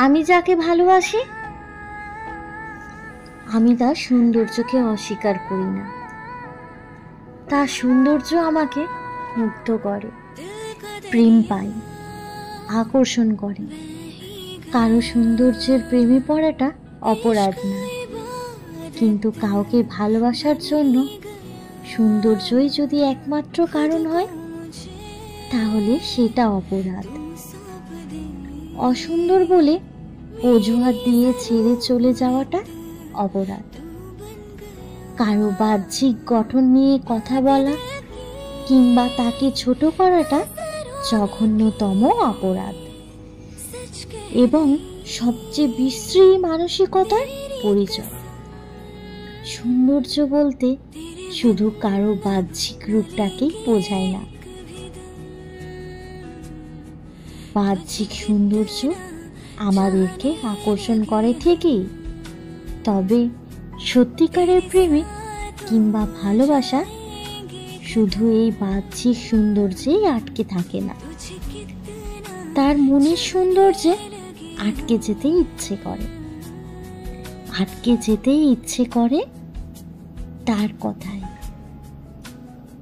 আমি যাকে ভালোবাসি আমি তার সৌন্দর্যকে অস্বীকার করি না। তার সৌন্দর্য আমাকে মুগ্ধ করে, প্রেম পাই, আকর্ষণ করে। কারো সৌন্দর্যের প্রেমে পড়াটা অপরাধ না, কিন্তু কাউকে ভালোবাসার জন্য সৌন্দর্যই যদি একমাত্র কারণ হয় তাহলে সেটা অপরাধ। অসুন্দর বলে অজুহাত দিয়ে ছেড়ে চলে যাওয়াটা অপরাধ। কারো বাহ্যিক গঠন নিয়ে কথা বলা কিংবা তাকে ছোট করাটা জঘন্যতম অপরাধ এবং সবচেয়ে বিশ্রী মানসিকতার পরিচয়। সৌন্দর্য বলতে শুধু কারো বাহ্যিক রূপটাকেই বোঝায় না। বাহ্যিক সৌন্দর্য আমাদেরকে আকর্ষণ করে ঠিকই, তবে সত্যিকারের প্রেমে কিংবা ভালোবাসা শুধু এই বাহ্যিক সৌন্দর্যেই আটকে থাকে না, তার মনের সৌন্দর্যে আটকে যেতে ইচ্ছে করে তার কথায়,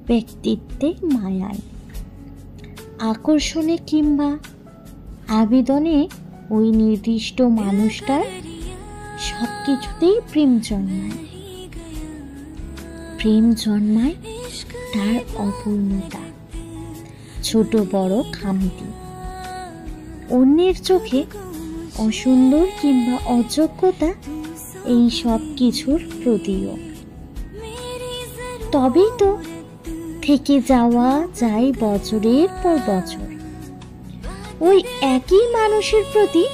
ব্যক্তিত্বে, মায়ায়, আকর্ষণে কিংবা আবেদনে ওই নির্দিষ্ট মানুষটার সবকিছুতেই প্রেম জন্মায় তার অপূর্ণতা, ছোট বড় খামতি, অন্যের চোখে অসুন্দর কিংবা অযোগ্যতা, এই সব কিছুর প্রতিও। তবেই তো থেকে যাওয়া যায় বছরের পর বছর ওই একই মানুষের প্রতি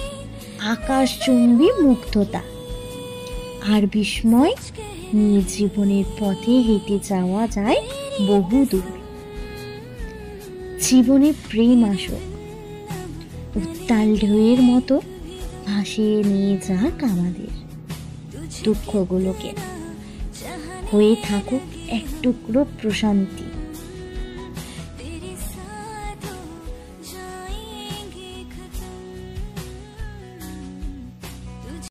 আকাশচুম্বী মুগ্ধতা আর বিস্ময় নিয়ে জীবনের পথে হেঁটে যাওয়া যায় বহু দূর। জীবনে প্রেম আসুক, উত্তাল ঢেউয়ের মতো ভাসিয়ে নিয়ে যাক আমাদের দুঃখগুলোকে, হয়ে থাকুক এক টুকরো প্রশান্তি।